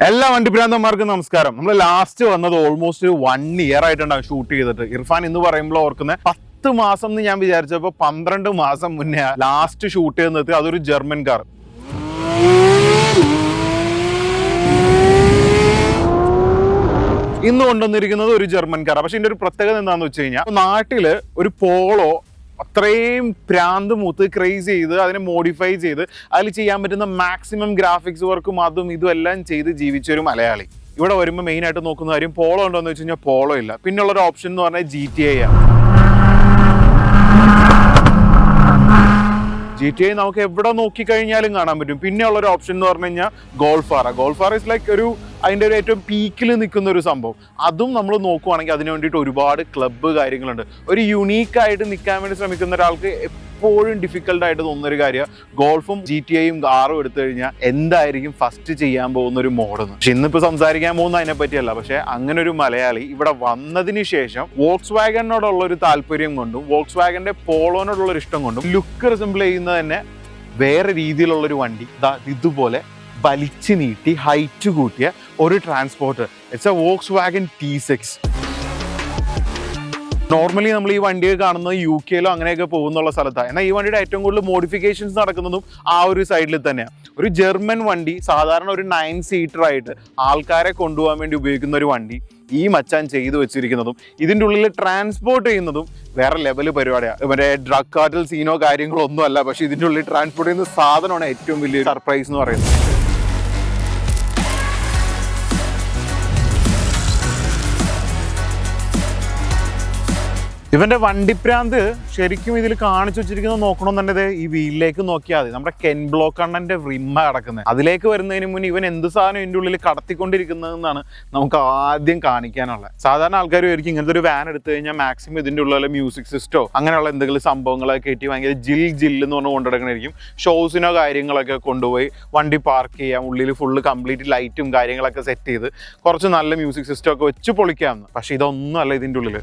എല്ലാ വണ്ടിപ്രാന്തന്മാർക്കും നമസ്കാരം. നമ്മൾ ലാസ്റ്റ് വന്നത് ഓൾമോസ്റ്റ് 1 year ആയിട്ടുണ്ടാവും ഷൂട്ട് ചെയ്തിട്ട്. ഇർഫാൻ ഇന്ന് പറയുമ്പോൾ ഓർക്കുന്ന 10 മാസം എന്ന് ഞാൻ വിചാരിച്ചപ്പോൾ 12 മാസം മുന്നേ ലാസ്റ്റ് ഷൂട്ട് ചെയ്യുന്നത്. അതൊരു ജർമ്മൻ കാർ. ഇന്ന് കൊണ്ടുവന്നിരിക്കുന്നത് ഒരു ജർമ്മൻ കാർ. പക്ഷെ ഇതിന്റെ ഒരു പ്രത്യേകത എന്താണെന്ന് വെച്ച് കഴിഞ്ഞാൽ, നാട്ടില് ഒരു പോളോ അത്രയും പ്രാന്ത് മൂത്ത് ക്രേസ് ചെയ്ത് അതിനെ മോഡിഫൈ ചെയ്ത് അതിൽ ചെയ്യാൻ പറ്റുന്ന മാക്സിമം ഗ്രാഫിക്സ് വർക്കും അതും ഇതും എല്ലാം ചെയ്ത് ജീവിച്ചൊരു മലയാളി ഇവിടെ വരുമ്പോൾ മെയിൻ ആയിട്ട് നോക്കുന്ന കാര്യം പോളോ ഉണ്ടോ എന്ന് വെച്ച് കഴിഞ്ഞാൽ പോളോ ഇല്ല. പിന്നുള്ളൊരു ഓപ്ഷൻ എന്ന് പറഞ്ഞാൽ GTA ആണ്. GTA നമുക്ക് എവിടെ നോക്കിക്കഴിഞ്ഞാലും കാണാൻ പറ്റും. പിന്നെ ഉള്ളൊരു ഓപ്ഷൻ എന്ന് പറഞ്ഞു കഴിഞ്ഞാൽ ഗോൾഫാർ ഇസ് ലൈക്ക് അതിൻ്റെ ഒരു ഏറ്റവും പീക്കിൽ നിൽക്കുന്ന ഒരു സംഭവം. അതും നമ്മൾ നോക്കുവാണെങ്കിൽ അതിന് വേണ്ടിയിട്ട് ഒരുപാട് ക്ലബ്ബ് കാര്യങ്ങളുണ്ട്. ഒരു യുണീക്കായിട്ട് നിൽക്കാൻ വേണ്ടി ശ്രമിക്കുന്ന ഒരാൾക്ക് എപ്പോഴും ഡിഫിക്കൽട്ടായിട്ട് തോന്നുന്നൊരു കാര്യം ഗോൾഫും GTAയും കാറും എടുത്തു കഴിഞ്ഞാൽ എന്തായിരിക്കും ഫസ്റ്റ് ചെയ്യാൻ പോകുന്ന ഒരു മോഡെന്ന്. പക്ഷെ ഇന്നിപ്പോൾ സംസാരിക്കാൻ പോകുന്ന അതിനെ പറ്റിയല്ല. പക്ഷെ അങ്ങനെ ഒരു മലയാളി ഇവിടെ വന്നതിന് ശേഷം വോക്സ് വാഗനോടുള്ള ഒരു താല്പര്യം കൊണ്ടും വോക്സ് വാഗന്റെ പോളോനോടുള്ള ഒരു ഇഷ്ടം കൊണ്ടും ലുക്ക് റിസംബിൾ ചെയ്യുന്നത് തന്നെ വേറെ രീതിയിലുള്ളൊരു വണ്ടി ഇതുപോലെ വലിച്ചു നീട്ടി ഹൈറ്റ് കൂട്ടിയ ഒരു transporter. It's a Volkswagen T6. Normally നമ്മൾ ഈ വണ്ടിയൊക്കെ കാണുന്നത് UK അങ്ങനെയൊക്കെ പോകുന്നുള്ള സ്ഥലത്താണ്. എന്നാൽ ഈ വണ്ടിയുടെ ഏറ്റവും കൂടുതൽ മോഡിഫിക്കേഷൻസ് നടക്കുന്നതും ആ ഒരു സൈഡിൽ തന്നെയാണ്. ഒരു ജർമ്മൻ വണ്ടി സാധാരണ ഒരു 9 സീറ്റർ ആയിട്ട് ആൾക്കാരെ കൊണ്ടുപോകാൻ വേണ്ടി ഉപയോഗിക്കുന്ന ഒരു വണ്ടി ഈ മച്ചാൻ ചെയ്തു വെച്ചിരിക്കുന്നതും ഇതിൻ്റെ ഉള്ളിൽ ട്രാൻസ്പോർട്ട് ചെയ്യുന്നതും വേറെ ലെവല് പരിപാടിയാണ്. ഇവരെ ഡ്രഗ് കാർട്ടൽ സീനോ കാര്യങ്ങളോ ഒന്നും അല്ല. പക്ഷെ ഇതിൻ്റെ ഉള്ളിൽ ട്രാൻസ്പോർട്ട് ചെയ്യുന്ന സാധനമാണ് ഏറ്റവും വലിയ സർപ്രൈസ് എന്ന് പറയുന്നത്. ഇവന്റെ വണ്ടിപ്രാന്ത് ശരിക്കും ഇതിൽ കാണിച്ചു വെച്ചിരിക്കുന്നത് നോക്കണമെന്നുണ്ടെങ്കിൽ ഈ വീലിലേക്ക് നോക്കിയാൽ മതി. നമ്മുടെ കെൻ ബ്ലോക്ക് കണ്ണന്റെ റിമ്മ കിടക്കുന്നത്. അതിലേക്ക് വരുന്നതിന് മുന്നേ ഇവൻ എന്ത് സാധനം ഇതിൻ്റെ ഉള്ളിൽ കടത്തിക്കൊണ്ടിരിക്കുന്നതെന്നാണ് നമുക്ക് ആദ്യം കാണിക്കാനുള്ളത്. സാധാരണ ആൾക്കാർ ആയിരിക്കും ഇങ്ങനത്തെ ഒരു വാൻ എടുത്തു കഴിഞ്ഞാൽ മാക്സിമം ഇതിൻ്റെ ഉള്ളിൽ മ്യൂസിക് സിസ്റ്റോ അങ്ങനെയുള്ള എന്തെങ്കിലും സംഭവങ്ങളൊക്കെ കയറ്റി ഭയങ്കര ജില്ലെന്ന് പറഞ്ഞ് കൊണ്ടുനടക്കണായിരിക്കും. ഷോസിനോ കാര്യങ്ങളൊക്കെ കൊണ്ടുപോയി വണ്ടി പാർക്ക് ചെയ്യാം, ഉള്ളിൽ ഫുള്ള് കംപ്ലീറ്റ് ലൈറ്റും കാര്യങ്ങളൊക്കെ സെറ്റ് ചെയ്ത് കുറച്ച് നല്ല മ്യൂസിക് സിസ്റ്റം ഒക്കെ വെച്ച് പൊളിക്കാമെന്ന്. പക്ഷെ ഇതൊന്നും അല്ല ഇതിൻ്റെ ഉള്ളിൽ.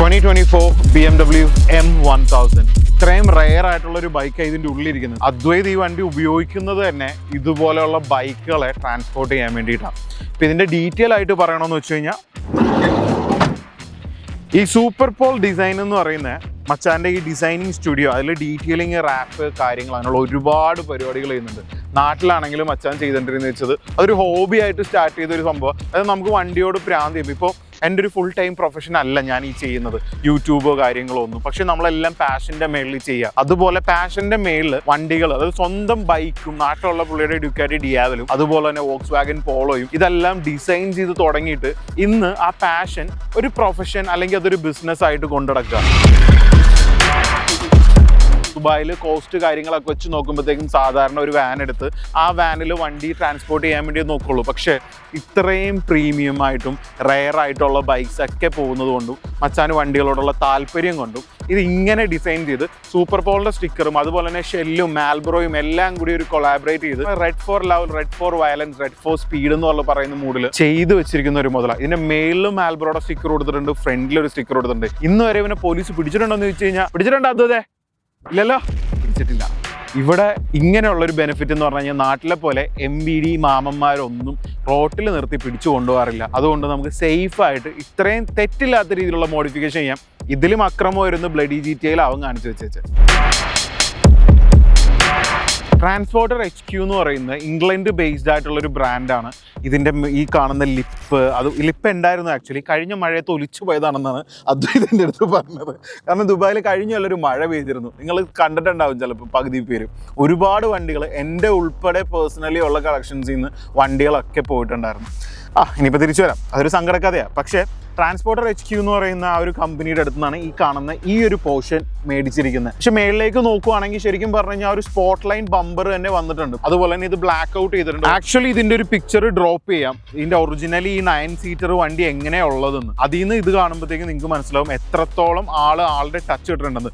2024 BMW M1000 ഇത്രയും റെയർ ആയിട്ടുള്ള ഒരു ബൈക്കാണ് ഇതിൻ്റെ ഉള്ളിലിരിക്കുന്നത്. അദ്വൈത് ഈ വണ്ടി ഉപയോഗിക്കുന്നത് തന്നെ ഇതുപോലെയുള്ള ബൈക്കുകളെ ട്രാൻസ്പോർട്ട് ചെയ്യാൻ വേണ്ടിയിട്ടാണ്. ഇപ്പം ഇതിൻ്റെ ഡീറ്റെയിൽ ആയിട്ട് പറയണമെന്ന് വെച്ച് കഴിഞ്ഞാൽ, ഈ സൂപ്പർ പോൾ ഡിസൈൻ എന്ന് പറയുന്ന മച്ചാൻ്റെ ഈ ഡിസൈനിങ് സ്റ്റുഡിയോ, അതിൽ ഡീറ്റെയിലിങ് റാപ്പ് കാര്യങ്ങൾ അങ്ങനെയുള്ള ഒരുപാട് പരിപാടികൾ ചെയ്യുന്നുണ്ട്. നാട്ടിലാണെങ്കിലും മച്ചാൻ ചെയ്തിട്ടുണ്ടെന്ന് വെച്ചത് അതൊരു ഹോബി ആയിട്ട് സ്റ്റാർട്ട് ചെയ്തൊരു സംഭവം. അത് നമുക്ക് വണ്ടിയോട് പ്രാന്ത് ചെയ്യും. ഇപ്പോൾ എൻ്റെ ഒരു ഫുൾ ടൈം പ്രൊഫഷൻ അല്ല ഞാൻ ഈ ചെയ്യുന്നത്, യൂട്യൂബോ കാര്യങ്ങളോ ഒന്നും. പക്ഷെ നമ്മളെല്ലാം പാഷൻ്റെ മേളിൽ ചെയ്യുക. അതുപോലെ പാഷൻ്റെ മേളിൽ വണ്ടികൾ, അതായത് സ്വന്തം ബൈക്കും നാട്ടിലുള്ള പുള്ളിയുടെ ഡ്യൂക്കാറ്റി ഡിയാവലും അതുപോലെ തന്നെ വോക്സ് വാഗൻ പോളോയും ഇതെല്ലാം ഡിസൈൻ ചെയ്ത് തുടങ്ങിയിട്ട് ഇന്ന് ആ പാഷൻ ഒരു പ്രൊഫഷൻ അല്ലെങ്കിൽ അതൊരു ബിസിനസ് ആയിട്ട് കൊണ്ടുനടക്കുക. ദുബായിൽ കോസ്റ്റ് കാര്യങ്ങളൊക്കെ വെച്ച് നോക്കുമ്പോഴത്തേക്കും സാധാരണ ഒരു വാൻ എടുത്ത് ആ വാനിൽ വണ്ടി ട്രാൻസ്പോർട്ട് ചെയ്യാൻ വേണ്ടി നോക്കുള്ളൂ. പക്ഷേ ഇത്രയും പ്രീമിയം ആയിട്ടും റെയർ ആയിട്ടുള്ള ബൈക്സ് ഒക്കെ പോകുന്നത് കൊണ്ടും മച്ചാന് വണ്ടികളോടുള്ള താല്പര്യം കൊണ്ടും ഇത് ഇങ്ങനെ ഡിസൈൻ ചെയ്ത് സൂപ്പർ പോളിൻ്റെ സ്റ്റിക്കറും അതുപോലെ തന്നെ ഷെല്ലും മാൽബ്രോയും എല്ലാം കൂടി ഒരു കൊളാബറേറ്റ് ചെയ്ത് red for love, red for violence, red for speed എന്നുള്ള പറയുന്ന മൂഡിൽ ചെയ്ത് വെച്ചിരിക്കുന്ന ഒരു മുതലാണ്. ഇതിന്റെ മേളിലും മാൽബ്രോയുടെ സ്റ്റിക്കർ കൊടുത്തിട്ടുണ്ട്, ഫ്രണ്ടിലൊരു സ്റ്റിക്കർ കൊടുത്തിട്ടുണ്ട്. ഇന്ന് വരെ ഇവനെ പോലീസ് പിടിച്ചിട്ടുണ്ടോ എന്ന് ചോദിച്ചു കഴിഞ്ഞാൽ പിടിച്ചിട്ടുണ്ടോ? അതേ ഇല്ലല്ലോ, പിടിച്ചിട്ടില്ല. ഇവിടെ ഇങ്ങനെയുള്ളൊരു ബെനിഫിറ്റ് എന്ന് പറഞ്ഞു കഴിഞ്ഞാൽ നാട്ടിലെ പോലെ MBD മാമന്മാരൊന്നും റോട്ടിൽ നിർത്തി പിടിച്ചു കൊണ്ടുപോകാറില്ല. അതുകൊണ്ട് നമുക്ക് സേഫായിട്ട് ഇത്രയും തെറ്റില്ലാത്ത രീതിയിലുള്ള മോഡിഫിക്കേഷൻ ചെയ്യാം. ഇതിലും അക്രമം വരുന്ന ബ്ലഡി GTA അവൻ കാണിച്ചു വെച്ചേച്ച്. ട്രാൻസ്പോർട്ടർ HQ എന്ന് പറയുന്നത് ഇംഗ്ലണ്ട് ബേസ്ഡ് ആയിട്ടുള്ളൊരു ബ്രാൻഡാണ്. ഇതിൻ്റെ ഈ കാണുന്ന ലിപ്പ് ഉണ്ടായിരുന്നു ആക്ച്വലി കഴിഞ്ഞ മഴയത്ത് ഒലിച്ചു പോയതാണെന്നാണ് അദ്വൈതിൻ്റെ അടുത്ത് പറഞ്ഞത്. കാരണം ദുബായിൽ കഴിഞ്ഞുള്ളൊരു മഴ പെയ്തിരുന്നു. നിങ്ങൾ കണ്ടിട്ടുണ്ടാവും ചിലപ്പോൾ പകുതി പേരും. ഒരുപാട് വണ്ടികൾ എൻ്റെ ഉൾപ്പെടെ പേഴ്സണലി ഉള്ള കളക്ഷൻസിൽ നിന്ന് വണ്ടികളൊക്കെ പോയിട്ടുണ്ടായിരുന്നു. ഇനിയിപ്പോൾ തിരിച്ചു വരാം, അതൊരു സങ്കടക്കഥയാണ്. പക്ഷേ ട്രാൻസ്പോർട്ടർ HQ എന്ന് പറയുന്ന ആ ഒരു കമ്പനിയുടെ അടുത്ത് നിന്നാണ് ഈ കാണുന്ന ഈ ഒരു പോർഷൻ മേടിച്ചിരിക്കുന്നത്. പക്ഷെ മേളിലേക്ക് നോക്കുവാണെങ്കിൽ ശരിക്കും പറഞ്ഞു കഴിഞ്ഞാൽ ഒരു സ്പോട്ട് ലൈൻ ബമ്പർ തന്നെ വന്നിട്ടുണ്ട്. അതുപോലെ തന്നെ ഇത് ബ്ലാക്ക് ഔട്ട് ചെയ്തിട്ടുണ്ട്. ആക്ച്വലി ഇതിന്റെ ഒരു പിക്ചർ ഡ്രോപ്പ് ചെയ്യാം, ഇതിന്റെ ഒറിജിനലി ഈ 9 സീറ്റർ വണ്ടി എങ്ങനെയുള്ളതെന്ന്. അതിൽ നിന്ന് ഇത് കാണുമ്പോഴത്തേക്കും നിങ്ങൾക്ക് മനസ്സിലാവും എത്രത്തോളം ആളുടെ ടച്ച് ഇട്ടിട്ടുണ്ടെന്ന്.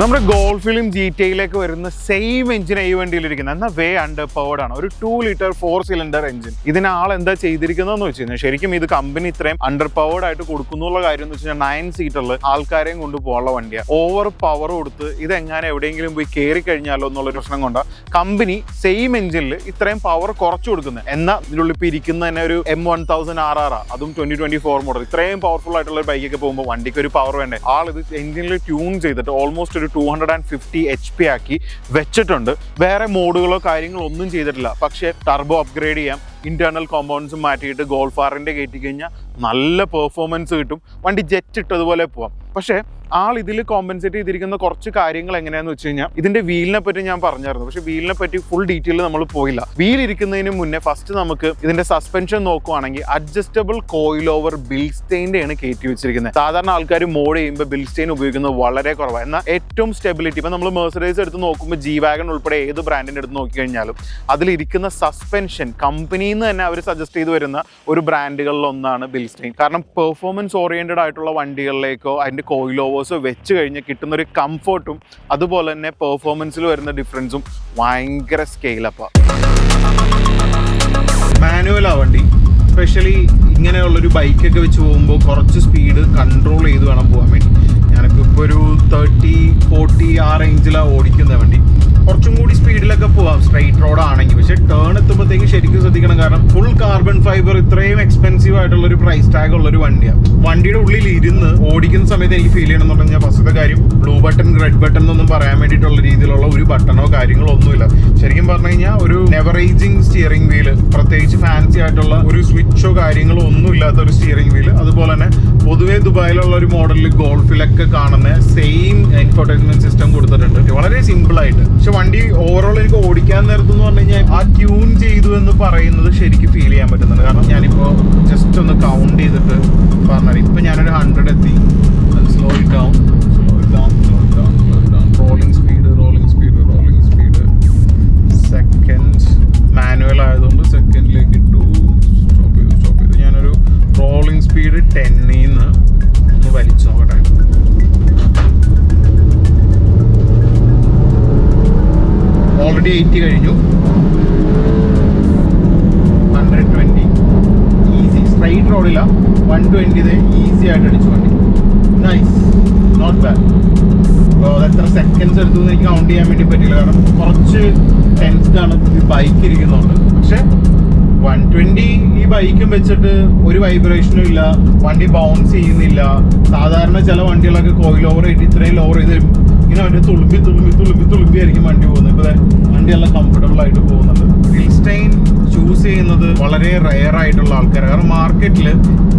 നമ്മുടെ ഗോൾഫിലും GTയിലേക്ക് വരുന്ന സെയിം എഞ്ചിൻ ഈ വണ്ടിയിലിരിക്കുന്നത് എന്നാൽ വേ അണ്ടർ പവർഡ് ആണ്. ഒരു 2 ലിറ്റർ 4 സിലിണ്ടർ എഞ്ചിൻ. ഇതിന് ആൾ എന്താ ചെയ്തിരിക്കുന്നതെന്ന് വെച്ച് കഴിഞ്ഞാൽ ശരിക്കും ഇത് കമ്പനി ഇത്രയും അണ്ടർ പവർഡ് ആയിട്ട് കൊടുക്കുന്നുള്ള കാര്യം എന്ന് വെച്ച് കഴിഞ്ഞാൽ 9 സീറ്ററിൽ ആൾക്കാരെയും കൊണ്ടുപോകാനുള്ള വണ്ടിയാണ്. ഓവർ പവർ കൊടുത്ത് ഇതെങ്ങനെ എവിടെയെങ്കിലും പോയി കയറി കഴിഞ്ഞാലോ എന്നുള്ളൊരു പ്രശ്നം കൊണ്ടാണ് കമ്പനി സെയിം എഞ്ചിനിൽ ഇത്രയും പവർ കുറച്ച് കൊടുക്കുന്നത്. എന്നാൽ ഇതിനുള്ളിൽ ഇപ്പോൾ ഇരിക്കുന്ന തന്നെ ഒരു M1000RR അതും 2024 മോഡൽ ഇത്രയും പവർഫുൾ ആയിട്ടുള്ള ഒരു ബൈക്കൊക്കെ പോകുമ്പോൾ വണ്ടിക്ക് ഒരു പവർ വേണ്ടേ. ആൾ ഇത് എഞ്ചിനിൽ ട്യൂൺ ചെയ്തിട്ട് ഓൾമോസ്റ്റ് 250 HP ആക്കി വെച്ചിട്ടുണ്ട്. വേറെ മോഡുകളോ കാര്യങ്ങളോ ഒന്നും ചെയ്തിട്ടില്ല. പക്ഷേ ടർബോ അപ്ഗ്രേഡ് ചെയ്യാം, ഇന്റേണൽ കോമ്പൗണ്ട്സും മാറ്റിയിട്ട് ഗോൾഫ് ആറിൻ്റെ കയറ്റി കഴിഞ്ഞാൽ നല്ല പെർഫോമൻസ് കിട്ടും. വണ്ടി ജെറ്റ് ഇട്ടതുപോലെ പോവാം. പക്ഷേ ആൾ ഇതിൽ കോമ്പൻസേറ്റ് ചെയ്തിരിക്കുന്ന കുറച്ച് കാര്യങ്ങൾ എങ്ങനെയാണെന്ന് വെച്ച് കഴിഞ്ഞാൽ ഇതിൻ്റെ വീലിനെ പറ്റി ഞാൻ പറഞ്ഞായിരുന്നു. പക്ഷേ വീലിനെ പറ്റി ഫുൾ ഡീറ്റെയിൽ നമ്മൾ പോയില്ല. വീൽ ഇരിക്കുന്നതിന് മുന്നേ ഫസ്റ്റ് നമുക്ക് ഇതിൻ്റെ സസ്പെൻഷൻ നോക്കുവാണെങ്കിൽ അഡ്ജസ്റ്റബിൾ കോയിൽ ഓവർ ബിൽസ്റ്റെയിൻ്റെ ആണ് കയറ്റി വെച്ചിരിക്കുന്നത്. സാധാരണ ആൾക്കാർ മോഡ് ചെയ്യുമ്പോൾ ബിൽസ്റ്റെയിൻ ഉപയോഗിക്കുന്നത് വളരെ കുറവാണ്. എന്നാൽ ഏറ്റവും സ്റ്റെബിലിറ്റി ഇപ്പം നമ്മൾ മെർസിഡീസ് എടുത്ത് നോക്കുമ്പോൾ G-Wagon ഉൾപ്പെടെ ഏത് ബ്രാൻഡിൻ്റെ എടുത്ത് നോക്കിക്കഴിഞ്ഞാലും അതിലിരിക്കുന്ന സസ്പെൻഷൻ കമ്പനിയിൽ നിന്ന് തന്നെ അവർ സജസ്റ്റ് ചെയ്ത് വരുന്ന ഒരു ബ്രാൻഡുകളിലൊന്നാണ് ബിൽസ്റ്റെയിൻ. കാരണം പെർഫോമൻസ് ഓറിയൻറ്റഡ് ആയിട്ടുള്ള വണ്ടികളിലേക്കോ അതിൻ്റെ കോയിൽ ഓവേഴ്സോ വെച്ച് കഴിഞ്ഞ് കിട്ടുന്നൊരു കംഫർട്ടും അതുപോലെ തന്നെ പെർഫോമൻസിൽ വരുന്ന ഡിഫറൻസും ഭയങ്കര സ്കെയിലപ്പാണ്. മാനുവലാ വണ്ടി. സ്പെഷ്യലി ഇങ്ങനെയുള്ളൊരു ബൈക്കൊക്കെ വെച്ച് പോകുമ്പോൾ കുറച്ച് സ്പീഡ് കൺട്രോൾ ചെയ്ത് വേണം പോകാൻ വേണ്ടി. ഞാനിപ്പോൾ ഒരു 30-40 ആ റേഞ്ചിലാണ് ഓടിക്കുന്ന വണ്ടി. കുറച്ചും കൂടി സ്പീഡിലൊക്കെ പോവാം സ്ട്രൈറ്റ് റോഡ് ആണെങ്കിൽ. പക്ഷേ ടേൺ എത്തുമ്പോഴത്തേക്ക് ശരിക്കും ശ്രദ്ധിക്കണം. കാരണം ഫുൾ കാർബൺ ഫൈബർ ഇത്രയും എക്സ്പെൻസീവ് ആയിട്ടുള്ള ഒരു പ്രൈസ് ടാഗ് ഉള്ള ഒരു വണ്ടിയാണ്. വണ്ടിയുടെ ഉള്ളിൽ ഇരുന്ന് ഓടിക്കുന്ന സമയത്ത് എനിക്ക് ഫീൽ ചെയ്യണമെന്ന് പറഞ്ഞാൽ ഫസ്റ്റത്തെ കാര്യം ബ്ലൂ ബട്ടൺ റെഡ് ബട്ടൺ എന്നൊന്നും പറയാൻ വേണ്ടിയിട്ടുള്ള രീതിയിലുള്ള ഒരു ബട്ടണോ കാര്യങ്ങളോ ഒന്നുമില്ല. ശരിക്കും പറഞ്ഞു കഴിഞ്ഞാൽ ഒരു നെവറേജിങ് സ്റ്റിയറിംഗ് വീല്, പ്രത്യേകിച്ച് ഫാൻസി ആയിട്ടുള്ള ഒരു സ്വിച്ചോ കാര്യങ്ങളോ ഒന്നും ഇല്ലാത്ത ഒരു സ്റ്റിയറിംഗ് വീല്. അതുപോലെ തന്നെ പൊതുവെ ദുബായിലുള്ള ഒരു മോഡലിൽ ഗോൾഫിലൊക്കെ കാണുന്ന സെയിം ഇൻഫോർടൈൻമെന്റ് സിസ്റ്റം കൊടുത്തിട്ടുണ്ട്. വളരെ സിമ്പിൾ ആയിട്ട്. പക്ഷെ വണ്ടി ഓവറോൾ എനിക്ക് ഓടിക്കാൻ നേരത്തെന്ന് പറഞ്ഞു കഴിഞ്ഞാൽ ആ ട്യൂൺ ചെയ്തു എന്ന് പറയുന്നത് ശരിക്കും ഫീൽ ചെയ്യാൻ പറ്റുന്നുണ്ട്. കാരണം ഞാനിപ്പോൾ ജസ്റ്റ് ഒന്ന് കൗണ്ട് ചെയ്തിട്ട് പറഞ്ഞാൽ ഇപ്പം ഞാനൊരു 100 എത്തി. Slow it down, rolling speed second manual ആയതുകൊണ്ട് സെക്കൻഡിലേക്ക് ഇട്ടു. സ്റ്റോപ്പ് ചെയ്തു. ഞാനൊരു റോളിംഗ് സ്പീഡ് 10 ഒന്ന് വലിച്ചു നോക്കട്ടെ. ഓൾറെഡി 80 കഴിഞ്ഞു. 120 ഈസി. സ്ട്രൈറ്റ് റോഡില്ല 120 ഈസി ആയിട്ട് അടിച്ചു വണ്ടി. Nice, not bad. അപ്പോൾ അതെത്ര സെക്കൻഡ്സ് എടുത്തു എന്ന് എനിക്ക് കൗണ്ട് ചെയ്യാൻ വേണ്ടി പറ്റില്ല. കാരണം കുറച്ച് ടെൻസ്ഡാണ് ഈ ബൈക്ക് ഇരിക്കുന്നുണ്ട്. പക്ഷെ 120 ഈ ബൈക്കും വെച്ചിട്ട് ഒരു വൈബ്രേഷനും ഇല്ല, വണ്ടി ബൗൺസ് ചെയ്യുന്നില്ല. സാധാരണ ചില വണ്ടികളൊക്കെ കോയിൽ ഓവർ ആയിട്ട് ഇത്രയും ലോവർ ചെയ്ത് ഇങ്ങനെ അവൻ്റെ തുളുമ്പി ആയിരിക്കും വണ്ടി പോകുന്നത്. ഇപ്പോൾ വണ്ടിയെല്ലാം കംഫർട്ടബിൾ ആയിട്ട് പോകുന്നുണ്ട്. ബിൽസ്റ്റെയിൻ ചൂസ് ചെയ്യുന്നത് വളരെ റെയർ ആയിട്ടുള്ള ആൾക്കാരാണ്. കാരണം മാർക്കറ്റിൽ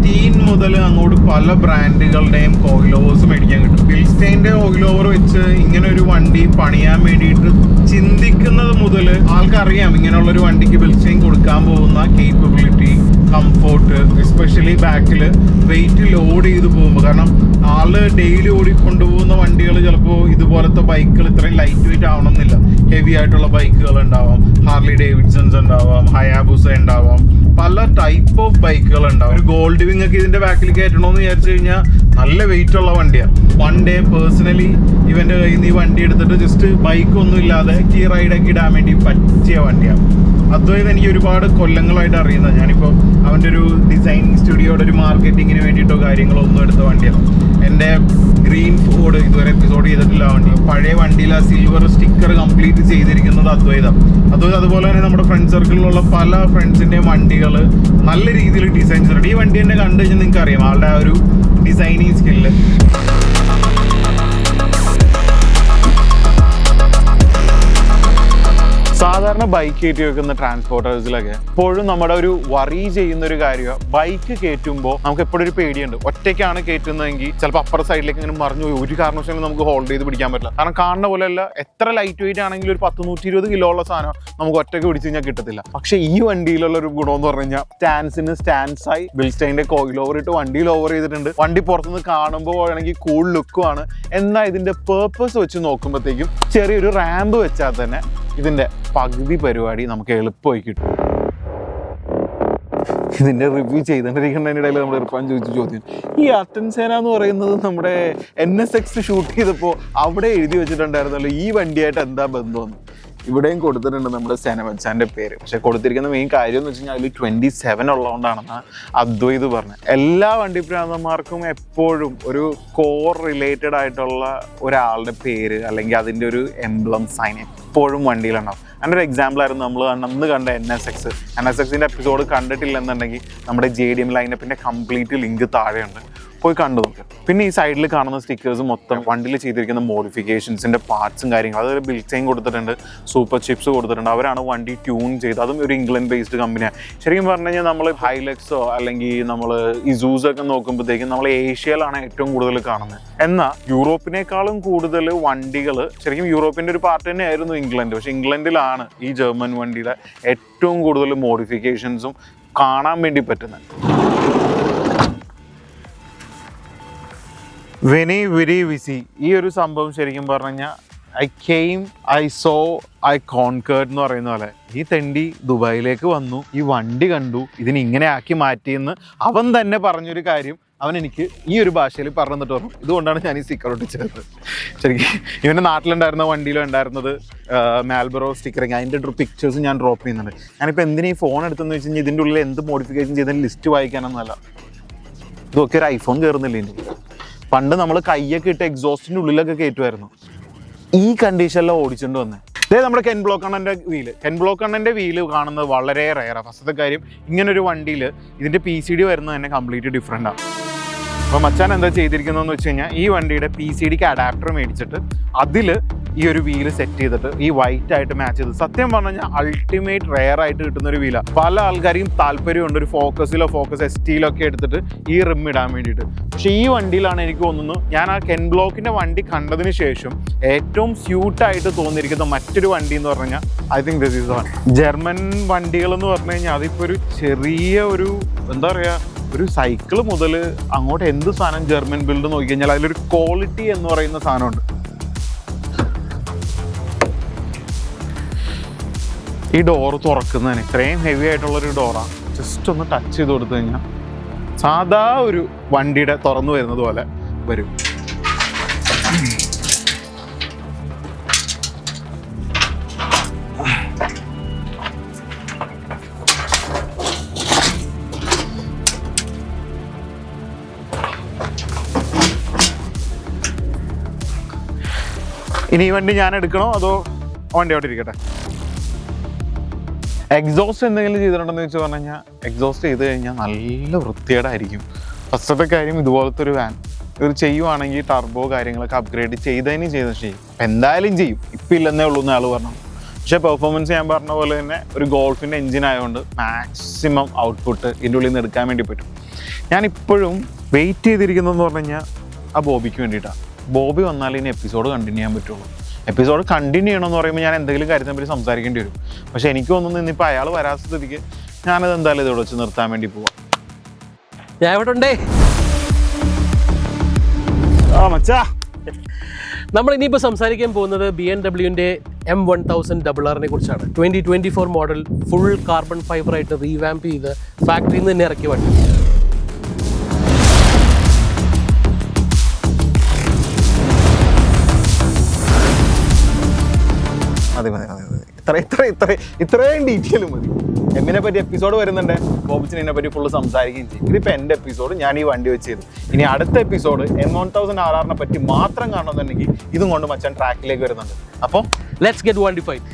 ടീൻ മുതൽ അങ്ങോട്ട് പല ബ്രാൻഡുകളുടെയും കോയിൽ ഓവേഴ്സ് മേടിക്കാൻ കിട്ടും. ബിൽസ്റ്റെയിൻ്റെ കോയിൽ ഓവർ വെച്ച് ഇങ്ങനെ ഒരു വണ്ടി പണിയാൻ വേണ്ടിയിട്ട് ചിന്തിക്കുന്നത് മുതൽ ആൾക്കറിയാം ഇങ്ങനെയുള്ളൊരു വണ്ടിക്ക് ബിൽസ്റ്റെയിൻ കൊടുക്കാൻ പോകുന്ന കേപ്പബിലിറ്റി, കംഫോർട്ട്, എസ്പെഷ്യലി ബാക്കിൽ വെയിറ്റ് ലോഡ് ചെയ്ത് പോകുമ്പോൾ. കാരണം ആള് ഡെയിലി ഓടിക്കൊണ്ടുപോകുന്ന വണ്ടികൾ ചിലപ്പോൾ ഇതുപോലത്തെ ബൈക്കുകൾ ഇത്രയും ലൈറ്റ് വെയിറ്റ് ആവണമെന്നില്ല. ഹെവി ആയിട്ടുള്ള ബൈക്കുകൾ ഉണ്ടാവാം, ഹാർലി ഡേവിഡ്സൺസ് ഉണ്ടാവാം, ഹയാബുസ ഉണ്ടാവാം, പല ടൈപ്പ് ഓഫ് ബൈക്കുകൾ ഉണ്ടാവും. ഒരു ഗോൾഡ് വിങ് ഒക്കെ ഇതിന്റെ ബാക്കിൽ കയറ്റണമെന്ന് വിചാരിച്ചു കഴിഞ്ഞാൽ നല്ല വെയിറ്റ് ഉള്ള വണ്ടിയാണ്. വൺ ഡേ പേഴ്സണലി ഇവന്റെ കയ്യിൽ നിന്ന് ഈ വണ്ടി എടുത്തിട്ട് ജസ്റ്റ് ബൈക്കൊന്നും ഇല്ലാതെ കീ റൈഡൊക്കെ ഇടാൻ വേണ്ടി പറ്റിയ വണ്ടിയാണ്. അദ്വൈത് എനിക്ക് ഒരുപാട് കൊല്ലങ്ങളായിട്ട് അറിയുന്നത്. ഞാനിപ്പോൾ അവൻ്റെ ഒരു ഡിസൈനിങ് സ്റ്റുഡിയോയുടെ ഒരു മാർക്കറ്റിങ്ങിന് വേണ്ടിയിട്ടോ കാര്യങ്ങളോ ഒന്നും എടുത്ത വണ്ടിയാണ്. എൻ്റെ ഗ്രീൻ ഫോർഡ് ഇതുവരെ എപ്പിസോഡ് ചെയ്തിട്ടില്ല വണ്ടി. പഴയ വണ്ടിയിൽ ആ സിൽവർ സ്റ്റിക്കർ കംപ്ലീറ്റ് ചെയ്തിരിക്കുന്നത് അദ്വൈതം. അതുപോലെ തന്നെ നമ്മുടെ ഫ്രണ്ട് സർക്കിളിലുള്ള പല ഫ്രണ്ട്സിൻ്റെയും വണ്ടികൾ നല്ല രീതിയിൽ ഡിസൈൻ ചെയ്തിട്ടുണ്ട്. ഈ വണ്ടി തന്നെ കണ്ടു കഴിഞ്ഞാൽ നിങ്ങൾക്ക് അറിയാം ആളുടെ ആ ഒരു ഡിസൈനിങ് സ്കില്ല്. സാധാരണ ബൈക്ക് കയറ്റി വെക്കുന്ന ട്രാൻസ്പോർട്ടേഴ്സിലൊക്കെ എപ്പോഴും നമ്മുടെ ഒരു വറി ചെയ്യുന്ന ഒരു കാര്യമാണ്. ബൈക്ക് കയറ്റുമ്പോൾ നമുക്ക് എപ്പോഴും ഒരു പേടിയുണ്ട്. ഒറ്റയ്ക്കാണ് കയറ്റുന്നതെങ്കിൽ ചിലപ്പോൾ അപ്പുറ സൈഡിലേക്ക് ഇങ്ങനെ മറിഞ്ഞു പോയി ഒരു കാരണവശാലും നമുക്ക് ഹോൾഡ് ചെയ്ത് പിടിക്കാൻ പറ്റില്ല. കാരണം കാണുന്ന പോലെയല്ല, എത്ര ലൈറ്റ് വെയിറ്റ് ആണെങ്കിലും ഒരു 10-120 കിലോ ഉള്ള സാധനം നമുക്ക് ഒറ്റയ്ക്ക് പിടിച്ച് കഴിഞ്ഞാൽ കിട്ടത്തില്ല. പക്ഷേ ഈ വണ്ടിയിലുള്ള ഒരു ഗുണമെന്ന് പറഞ്ഞു കഴിഞ്ഞാൽ സ്റ്റാൻസിന് സ്റ്റാൻഡ്സായി ബിൽസ്റ്റെയിൻ്റെ കോയിൽ ഓവർ ഇട്ട് വണ്ടിയിൽ ഓവർ ചെയ്തിട്ടുണ്ട്. വണ്ടി പുറത്തുനിന്ന് കാണുമ്പോൾ ആണെങ്കിൽ കൂൾ ലുക്കുമാണ്. എന്നാൽ ഇതിൻ്റെ പേർപ്പസ് വെച്ച് നോക്കുമ്പോഴത്തേക്കും ചെറിയൊരു റാമ്പ് വെച്ചാൽ തന്നെ ഇതിൻ്റെ പകുതി പരിപാടി നമുക്ക് എളുപ്പമായി കിട്ടും. ഇതിൻ്റെ റിവ്യൂ ചെയ്തുകൊണ്ടിരിക്കുന്നതിനിടയിൽ നമ്മൾ ഇർഫാൻ ചോദിച്ച ചോദ്യം, ഈ അറ്റൻസേന എന്ന് പറയുന്നത് നമ്മുടെ NSX ഷൂട്ട് ചെയ്തപ്പോൾ അവിടെ എഴുതി വെച്ചിട്ടുണ്ടായിരുന്നല്ലോ, ഈ വണ്ടിയായിട്ട് എന്താ ബന്ധമെന്ന്. ഇവിടെയും കൊടുത്തിട്ടുണ്ട് നമ്മുടെ സെനമച്ചാൻ്റെ പേര്. പക്ഷെ കൊടുത്തിരിക്കുന്ന മെയിൻ കാര്യം എന്ന് വെച്ച് കഴിഞ്ഞാൽ അതിൽ 27 ഉള്ളതുകൊണ്ടാണെന്ന് അദ്വൈത് പറഞ്ഞത്. എല്ലാ വണ്ടി പ്രാന്തന്മാർക്കും എപ്പോഴും ഒരു കോർ റിലേറ്റഡ് ആയിട്ടുള്ള ഒരാളുടെ പേര് അല്ലെങ്കിൽ അതിൻ്റെ ഒരു എംബ്ലം സൈൻ എപ്പോഴും വണ്ടിയിലുണ്ടാവും. അതിൻ്റെ ഒരു എക്സാമ്പിളായിരുന്നു നമ്മൾ അന്ന് കണ്ട NSXൻ്റെ എപ്പിസോഡ് കണ്ടിട്ടില്ലെന്നുണ്ടെങ്കിൽ നമ്മുടെ JDM ലൈനപ്പിൻ്റെ കംപ്ലീറ്റ് ലിങ്ക് താഴെയുണ്ട്, പോയി കണ്ടു നോക്കുക. പിന്നെ ഈ സൈഡിൽ കാണുന്ന സ്റ്റിക്കേഴ്സ് മൊത്തം വണ്ടിയിൽ ചെയ്തിരിക്കുന്ന മോഡിഫിക്കേഷൻസിൻ്റെ പാർട്സും കാര്യങ്ങളും. അതൊരു ബിൽഡ് ചെയിൻ കൊടുത്തിട്ടുണ്ട്, സൂപ്പർ ചിപ്സ് കൊടുത്തിട്ടുണ്ട്. അവരാണ് വണ്ടി ട്യൂൺ ചെയ്ത്, അതും ഒരു ഇംഗ്ലണ്ട് ബേസ്ഡ് കമ്പനിയാണ്. ശരിക്കും പറഞ്ഞു കഴിഞ്ഞാൽ നമ്മൾ ഹൈലക്സോ അല്ലെങ്കിൽ നമ്മൾ ഇസൂസൊക്കെ നോക്കുമ്പോഴത്തേക്കും നമ്മൾ ഏഷ്യയിലാണ് ഏറ്റവും കൂടുതൽ കാണുന്നത്. എന്നാൽ യൂറോപ്പിനേക്കാളും കൂടുതൽ വണ്ടികൾ ശരിക്കും യൂറോപ്പിൻ്റെ ഒരു പാർട്ട് തന്നെയായിരുന്നു ഇംഗ്ലണ്ട്. പക്ഷേ ഇംഗ്ലണ്ടിലാണ് ഈ ജർമ്മൻ വണ്ടിയുടെ ഏറ്റവും കൂടുതൽ മോഡിഫിക്കേഷൻസും കാണാൻ വേണ്ടി പറ്റുന്നത്. വെരി വിസി ഈ ഒരു സംഭവം ശരിക്കും പറഞ്ഞു കഴിഞ്ഞാൽ ഐ സോ ഐ കോൺകേർഡ് എന്ന് പറയുന്ന പോലെ ഈ തെണ്ടി ദുബായിലേക്ക് വന്നു, ഈ വണ്ടി കണ്ടു, ഇതിനിങ്ങനെ ആക്കി മാറ്റിയെന്ന് അവൻ തന്നെ പറഞ്ഞൊരു കാര്യം അവൻ എനിക്ക് ഈ ഒരു ഭാഷയിൽ പറഞ്ഞു തന്നിട്ട് പറഞ്ഞു. ഇതുകൊണ്ടാണ് ഞാൻ ഈ സ്റ്റിക്കർ ഒട്ടിച്ചത്. ശരിക്കും ഇവൻ്റെ നാട്ടിലുണ്ടായിരുന്ന വണ്ടിയിലും ഉണ്ടായിരുന്നത് മാൽബറോ സ്റ്റിക്കറിങ്, അതിൻ്റെ പിക്ചേഴ്സ് ഞാൻ ഡ്രോപ്പ് ചെയ്യുന്നുണ്ട്. ഞാനിപ്പോൾ എന്തിനാ ഈ ഫോൺ എടുത്തെന്ന് വെച്ച് കഴിഞ്ഞാൽ ഇതിൻ്റെ ഉള്ളിൽ എന്ത് മോഡിഫിക്കേഷൻ ചെയ്തതിന് ലിസ്റ്റ് വായിക്കാനൊന്നുമല്ല. ഇതൊക്കെ ഒരു ഐഫോൺ കയറുന്നില്ല ഇതിൻ്റെ. പണ്ട് നമ്മൾ കൈയൊക്കെ ഇട്ട് എക്സോസ്റ്റിൻ്റെ ഉള്ളിലൊക്കെ കയറ്റുമായിരുന്നു. ഈ കണ്ടീഷനിലാണ് ഓടിച്ചുകൊണ്ട് വന്നത്. ഇതേ നമ്മുടെ കെൻ ബ്ലോക്ക് അണ്ണൻ്റെ വീല് കാണുന്നത് വളരെ റെയറാണ്. ഫസ്റ്റത്തെ കാര്യം, ഇങ്ങനൊരു വണ്ടിയിൽ ഇതിൻ്റെ PCD വരുന്നത് തന്നെ കംപ്ലീറ്റ് ഡിഫറെൻ്റാണ്. അപ്പോൾ മച്ചാൻ എന്താ ചെയ്തിരിക്കുന്നതെന്ന് വെച്ച് കഴിഞ്ഞാൽ ഈ വണ്ടിയുടെ PCDക്ക് അഡാപ്റ്റർ മേടിച്ചിട്ട് അതിൽ ഈ ഒരു വീല് സെറ്റ് ചെയ്തിട്ട് ഈ വൈറ്റ് ആയിട്ട് മാച്ച് ചെയ്ത്, സത്യം പറഞ്ഞു കഴിഞ്ഞാൽ അൾട്ടിമേറ്റ് റെയർ ആയിട്ട് കിട്ടുന്ന ഒരു വീലാണ്. പല ആൾക്കാരെയും താല്പര്യമുണ്ട് ഒരു ഫോക്കസ് STയിലൊക്കെ എടുത്തിട്ട് ഈ റിം ഇടാൻ വേണ്ടിയിട്ട്. പക്ഷേ ഈ വണ്ടിയിലാണ് എനിക്ക് തോന്നുന്നു, ഞാൻ ആ കെൻ ബ്ലോക്കിൻ്റെ വണ്ടി കണ്ടതിന് ശേഷം ഏറ്റവും സ്യൂട്ടായിട്ട് തോന്നിയിരിക്കുന്ന മറ്റൊരു വണ്ടി എന്ന് പറഞ്ഞു കഴിഞ്ഞാൽ I think this is one. German വണ്ടികൾ എന്ന് പറഞ്ഞു കഴിഞ്ഞാൽ അതിപ്പോൾ ഒരു ചെറിയ ഒരു എന്താ പറയുക, ഒരു സൈക്കിൾ മുതൽ അങ്ങോട്ട് എന്ത് സാധനം ജർമ്മൻ ബിൽഡ് നോക്കിക്കഴിഞ്ഞാൽ അതിലൊരു ക്വാളിറ്റി എന്ന് പറയുന്ന സാധനമുണ്ട്. ഈ ഡോറ് തുറക്കുന്നതിന് ഇത്രയും ഹെവി ആയിട്ടുള്ളൊരു ഡോറാണ്. ജസ്റ്റ് ഒന്ന് ടച്ച് ചെയ്ത് കൊടുത്തു കഴിഞ്ഞാൽ സാധാ ഒരു വണ്ടിയുടെ തുറന്നു വരുന്നത് പോലെ വരും. ഇനി ഈ വണ്ടി ഞാൻ എടുക്കണോ അതോ വണ്ടി അവിടെ ഇരിക്കട്ടെ? എക്സോസ്റ്റ് എന്തെങ്കിലും ചെയ്തിട്ടുണ്ടെന്ന് വെച്ച് പറഞ്ഞു കഴിഞ്ഞാൽ എക്സോസ്റ്റ് ചെയ്ത് കഴിഞ്ഞാൽ നല്ല വൃത്തികേടായിരിക്കും. ഫസ്റ്റത്തെ കാര്യം, ഇതുപോലത്തെ ഒരു വാൻ ഇവർ ചെയ്യുവാണെങ്കിൽ ടർബോ കാര്യങ്ങളൊക്കെ അപ്ഗ്രേഡ് ചെയ്തതിന് ചെയ്യും. എന്തായാലും ചെയ്യും, ഇപ്പം ഇല്ലെന്നേ ഉള്ളൂ എന്ന് ആൾ പറഞ്ഞു. പക്ഷേ പെർഫോമൻസ് ഞാൻ പറഞ്ഞ പോലെ തന്നെ ഒരു ഗോൾഫിൻ്റെ എഞ്ചിൻ ആയതുകൊണ്ട് മാക്സിമം ഔട്ട്പുട്ട് ഇതിൻ്റെ ഉള്ളിൽ നിന്ന് എടുക്കാൻ വേണ്ടി പറ്റും. ഞാനിപ്പോഴും വെയിറ്റ് ചെയ്തിരിക്കുന്നതെന്ന് പറഞ്ഞു കഴിഞ്ഞാൽ ആ ബോബിക്ക് വേണ്ടിയിട്ടാണ്. ബോബി വന്നാൽ ഇനി എപ്പിസോഡ് കണ്ടിന്യൂ ചെയ്യാൻ പറ്റുള്ളൂ. എപ്പിസോഡ് കണ്ടിന്യൂ ചെയ്യണമെന്ന് പറയുമ്പോൾ ഞാൻ എന്തെങ്കിലും കാര്യത്തിനെ പറ്റി സംസാരിക്കേണ്ടി വരും. പക്ഷേ എനിക്ക് തോന്നുന്നു ഇന്നിപ്പോൾ അയാൾ വരാത്ത സ്ഥിതിക്ക് ഞാനത് എന്തായാലും ഇതോടെ വെച്ച് നിർത്താൻ വേണ്ടി പോവാം. ഞാൻ ഇവിടെ ഉണ്ടേ. മച്ചാ, നമ്മൾ ഇനിയിപ്പോൾ സംസാരിക്കാൻ പോകുന്നത് BMW M1000RRനെ കുറിച്ചാണ്. 2024 മോഡൽ, ഫുൾ കാർബൺ ഫൈബറായിട്ട് റീവാമ്പ് ചെയ്ത് ഫാക്ടറിയിൽ നിന്ന് തന്നെ ഇറക്കിയ വണ്ടി. ഇത്രയും ഡീറ്റെയിൽ മതി. എമ്മിനെ പറ്റി എപ്പിസോഡ് വരുന്നുണ്ട്, ബോബിച്ചിനെ പറ്റി ഫുള്ള് സംസാരിക്കുകയും ചെയ്യും. ഇതിപ്പോൾ എൻ്റെ എപ്പിസോഡ്, ഞാൻ ഈ വണ്ടി വെച്ച് ചെയ്തു. ഇനി അടുത്ത എപ്പിസോഡ് M1000RRനെ പറ്റി മാത്രം കാണണമെന്നുണ്ടെങ്കിൽ ഇതും കൊണ്ട് മച്ചാൻ ട്രാക്കിലേക്ക് വരുന്നുണ്ട്. അപ്പോൾ ലെറ്റ്സ് ഗെറ്റ് വണ്ടിഫൈഡ്.